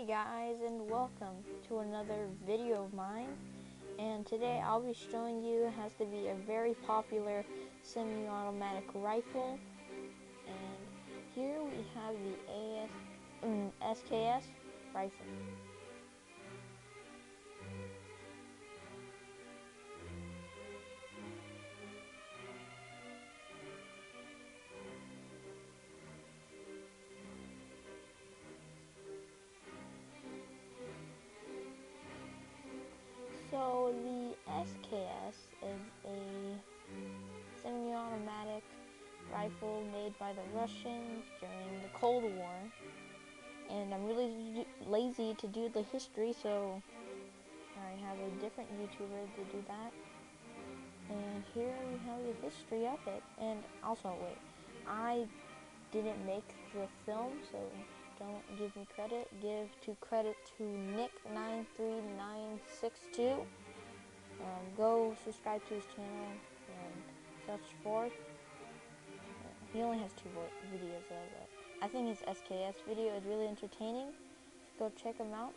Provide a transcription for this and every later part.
Hey guys, and welcome to another video of mine. And today I'll be showing you has to be a very popular semi-automatic rifle. And here we have the SKS rifle. So the SKS is a semi-automatic rifle made by the Russians during the Cold War. And I'm really lazy to do the history, so I have a different YouTuber to do that. And here we have the history of it. And also, wait, I didn't make the film, so don't give me credit. Give credit to Nick93962. Go subscribe to his channel and such forth. He only has 2 videos of it. I think his SKS video is really entertaining. Go check him out.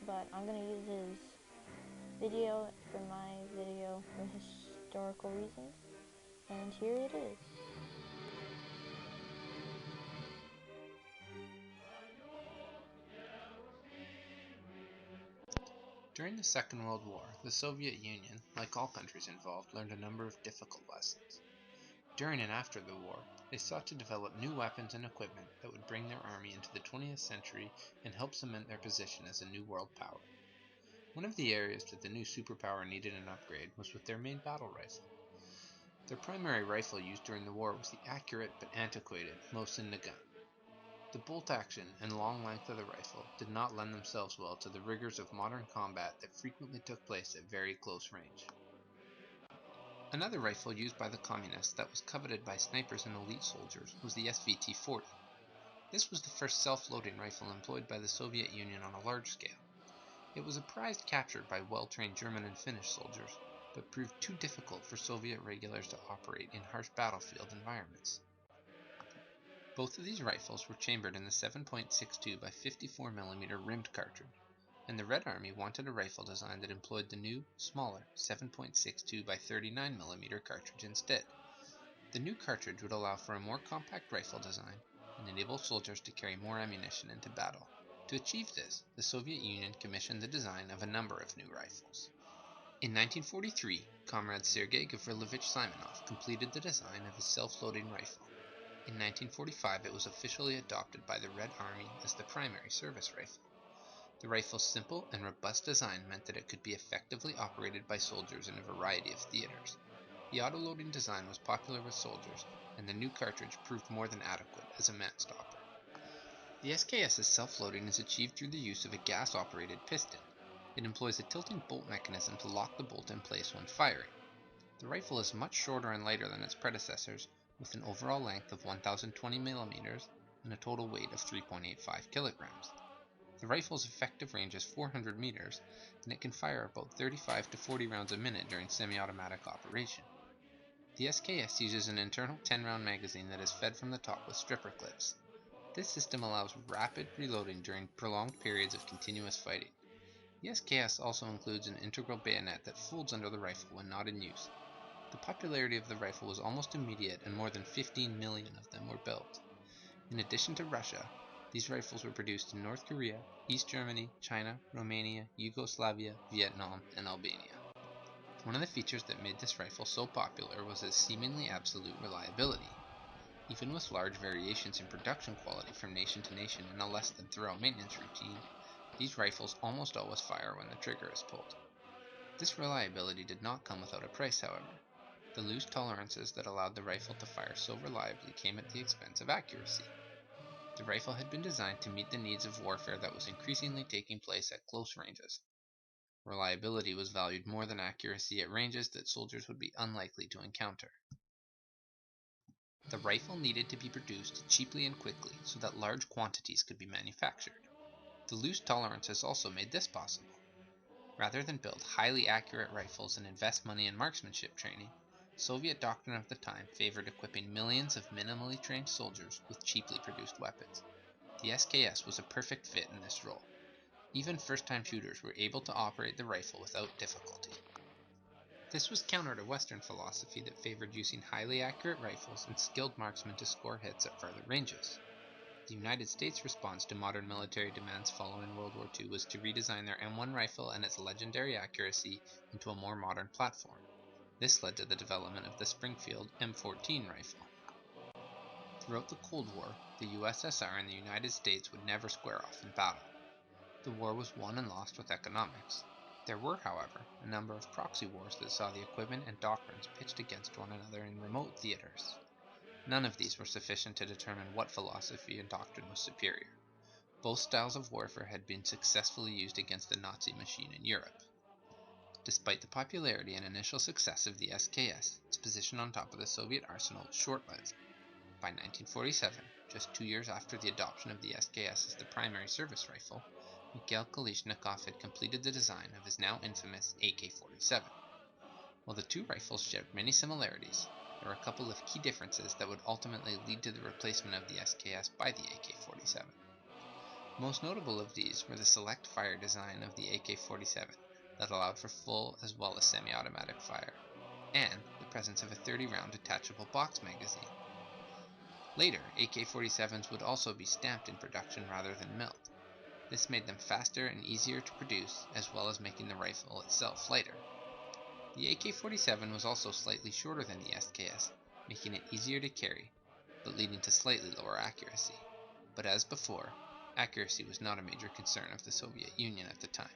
But I'm gonna use his video for my video for historical reasons. And here it is. During the Second World War, the Soviet Union, like all countries involved, learned a number of difficult lessons. During and after the war, they sought to develop new weapons and equipment that would bring their army into the 20th century and help cement their position as a new world power. One of the areas that the new superpower needed an upgrade was with their main battle rifle. Their primary rifle used during the war was the accurate but antiquated Mosin Nagant. The bolt action and long length of the rifle did not lend themselves well to the rigors of modern combat that frequently took place at very close range. Another rifle used by the communists that was coveted by snipers and elite soldiers was the SVT-40. This was the first self-loading rifle employed by the Soviet Union on a large scale. It was a prize captured by well-trained German and Finnish soldiers, but proved too difficult for Soviet regulars to operate in harsh battlefield environments. Both of these rifles were chambered in the 7.62 by 54mm rimmed cartridge, and the Red Army wanted a rifle design that employed the new, smaller 7.62 by 39mm cartridge instead. The new cartridge would allow for a more compact rifle design and enable soldiers to carry more ammunition into battle. To achieve this, the Soviet Union commissioned the design of a number of new rifles. In 1943, Comrade Sergei Gavrilovich Simonov completed the design of a self-loading rifle. In 1945, it was officially adopted by the Red Army as the primary service rifle. The rifle's simple and robust design meant that it could be effectively operated by soldiers in a variety of theaters. The autoloading design was popular with soldiers, and the new cartridge proved more than adequate as a man-stopper. The SKS's self-loading is achieved through the use of a gas-operated piston. It employs a tilting bolt mechanism to lock the bolt in place when firing. The rifle is much shorter and lighter than its predecessors, with an overall length of 1020mm and a total weight of 3.85 kilograms. The rifle's effective range is 400 meters, and it can fire about 35 to 40 rounds a minute during semi-automatic operation. The SKS uses an internal 10-round magazine that is fed from the top with stripper clips. This system allows rapid reloading during prolonged periods of continuous fighting. The SKS also includes an integral bayonet that folds under the rifle when not in use. The popularity of the rifle was almost immediate, and more than 15 million of them were built. In addition to Russia, these rifles were produced in North Korea, East Germany, China, Romania, Yugoslavia, Vietnam, and Albania. One of the features that made this rifle so popular was its seemingly absolute reliability. Even with large variations in production quality from nation to nation and a less than thorough maintenance routine, these rifles almost always fire when the trigger is pulled. This reliability did not come without a price, however. The loose tolerances that allowed the rifle to fire so reliably came at the expense of accuracy. The rifle had been designed to meet the needs of warfare that was increasingly taking place at close ranges. Reliability was valued more than accuracy at ranges that soldiers would be unlikely to encounter. The rifle needed to be produced cheaply and quickly so that large quantities could be manufactured. The loose tolerances also made this possible. Rather than build highly accurate rifles and invest money in marksmanship training, Soviet doctrine of the time favored equipping millions of minimally trained soldiers with cheaply produced weapons. The SKS was a perfect fit in this role. Even first-time shooters were able to operate the rifle without difficulty. This was counter to Western philosophy that favored using highly accurate rifles and skilled marksmen to score hits at farther ranges. The United States' response to modern military demands following World War II was to redesign their M1 rifle and its legendary accuracy into a more modern platform. This led to the development of the Springfield M14 rifle. Throughout the Cold War, the USSR and the United States would never square off in battle. The war was won and lost with economics. There were, however, a number of proxy wars that saw the equipment and doctrines pitched against one another in remote theaters. None of these were sufficient to determine what philosophy and doctrine was superior. Both styles of warfare had been successfully used against the Nazi machine in Europe. Despite the popularity and initial success of the SKS, its position on top of the Soviet arsenal was short-lived. By 1947, just 2 years after the adoption of the SKS as the primary service rifle, Mikhail Kalashnikov had completed the design of his now infamous AK-47. While the two rifles shared many similarities, there were a couple of key differences that would ultimately lead to the replacement of the SKS by the AK-47. Most notable of these were the select fire design of the AK-47 that allowed for full as well as semi-automatic fire, and the presence of a 30-round detachable box magazine. Later, AK-47s would also be stamped in production rather than milled. This made them faster and easier to produce, as well as making the rifle itself lighter. The AK-47 was also slightly shorter than the SKS, making it easier to carry, but leading to slightly lower accuracy. But as before, accuracy was not a major concern of the Soviet Union at the time.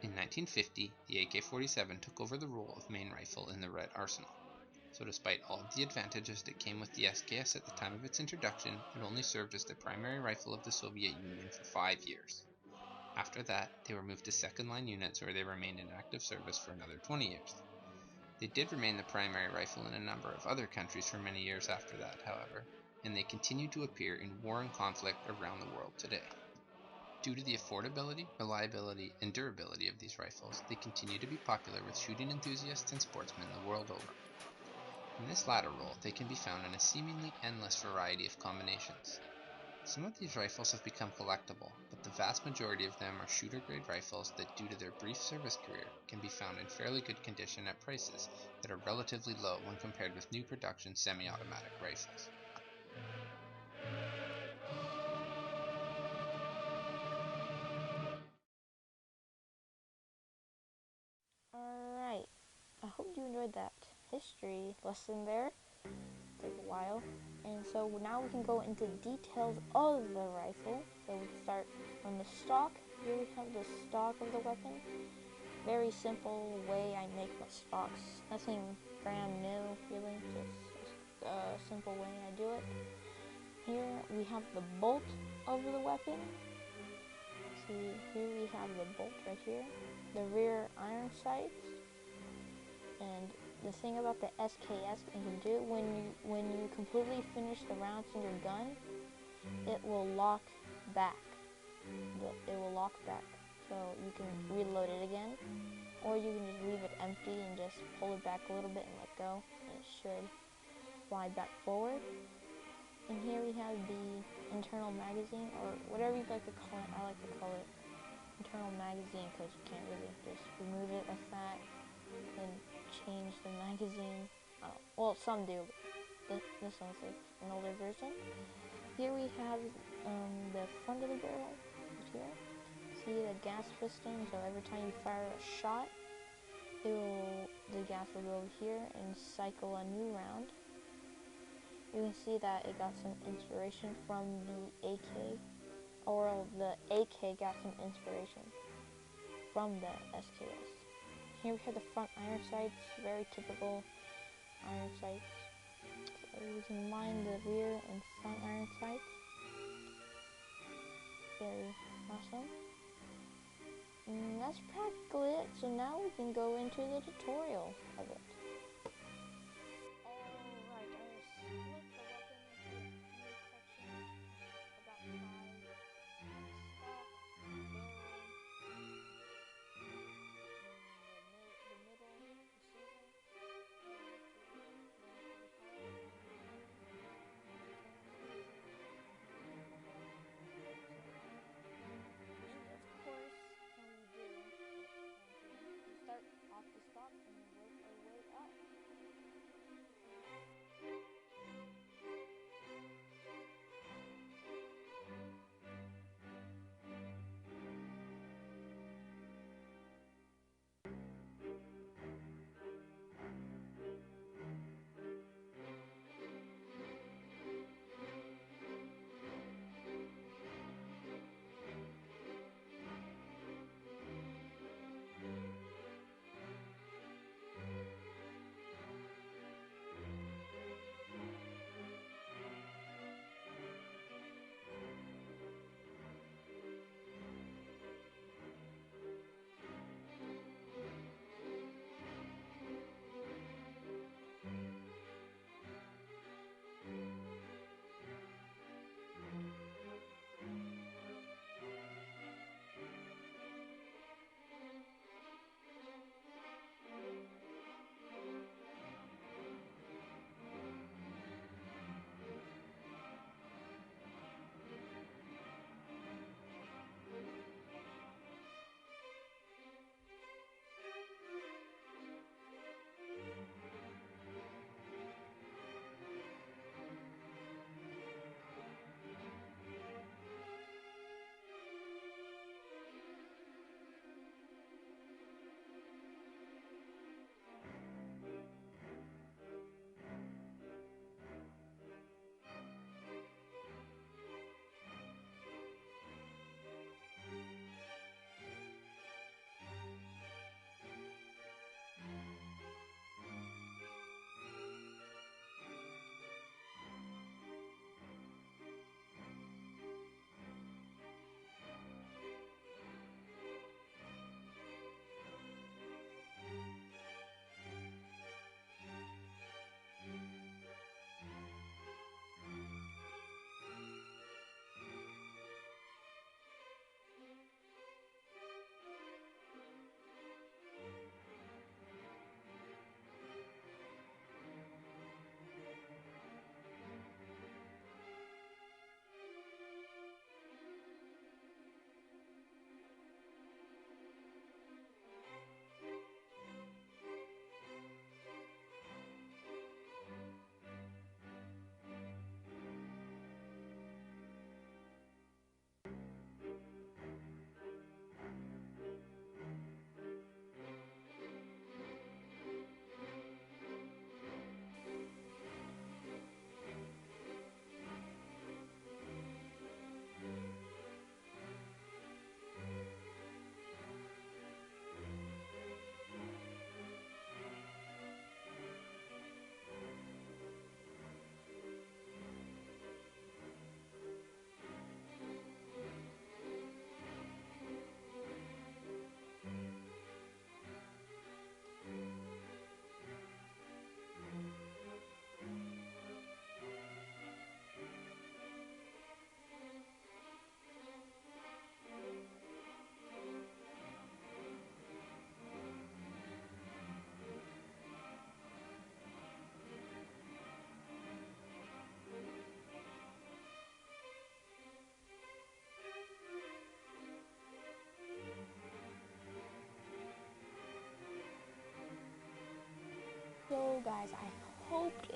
In 1950, the AK-47 took over the role of main rifle in the Red Arsenal. So despite all of the advantages that came with the SKS at the time of its introduction, it only served as the primary rifle of the Soviet Union for 5 years. After that, they were moved to second-line units where they remained in active service for another 20 years. They did remain the primary rifle in a number of other countries for many years after that, however, and they continue to appear in war and conflict around the world today. Due to the affordability, reliability, and durability of these rifles, they continue to be popular with shooting enthusiasts and sportsmen the world over. In this latter role, they can be found in a seemingly endless variety of combinations. Some of these rifles have become collectible, but the vast majority of them are shooter-grade rifles that, due to their brief service career, can be found in fairly good condition at prices that are relatively low when compared with new production semi-automatic rifles. Alright, I hope you enjoyed that history lesson there. Took a while. And so now we can go into details of the rifle. So we can start from the stock. Here we have the stock of the weapon. Very simple way I make my stocks. Nothing brand new, really. Just a simple way I do it. Here we have the bolt of the weapon. See, here we have the bolt right here. The rear iron sights. And the thing about the SKS you can do, when you completely finish the rounds in your gun, it will lock back. It will lock back. So you can reload it again. Or you can just leave it empty and just pull it back a little bit and let go. And it should fly back forward. And here we have the internal magazine, or whatever you'd like to call it. I like to call it internal magazine because you can't really just remove it like that and change the magazine. Well, some do, but this one's like an older version. Here we have the front of the barrel right here. See the gas piston, so every time you fire a shot, the gas will go over here and cycle a new round. You can see that it got some inspiration from the AK, or the AK got some inspiration from the SKS. Here we have the front iron sights, very typical iron sights. So we can line the rear and front iron sights. Very awesome. And that's practically it. So now we can go into the tutorial of it. Alright, I have split the weapon into a few sections, about 5. The stock, the barrel, the middle, the season,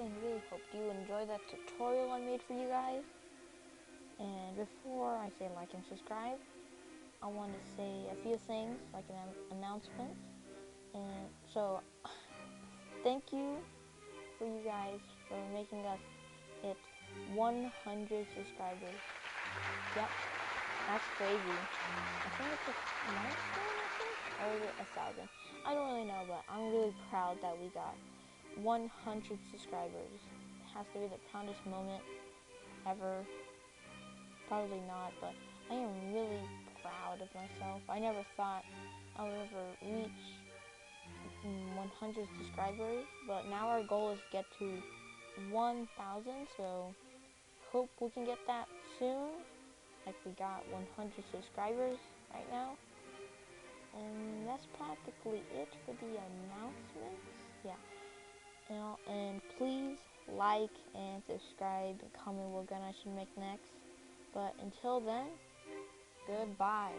and really hope you enjoy that tutorial I made for you guys. And before I say like and subscribe, I want to say a few things, like an announcement. And so, thank you for you guys for making us hit 100 subscribers. Yep, that's crazy. I think it's a milestone, or is it 1,000? I don't really know, but I'm really proud that we got 100 subscribers. It has to be the proudest moment ever. Probably not, but I am really proud of myself. I never thought I would ever reach 100 subscribers, but now our goal is to get to 1,000, so hope we can get that soon. Like, we got 100 subscribers right now. And that's practically it for the announcements. Yeah. And please like and subscribe and comment what gun I should make next. But until then, goodbye.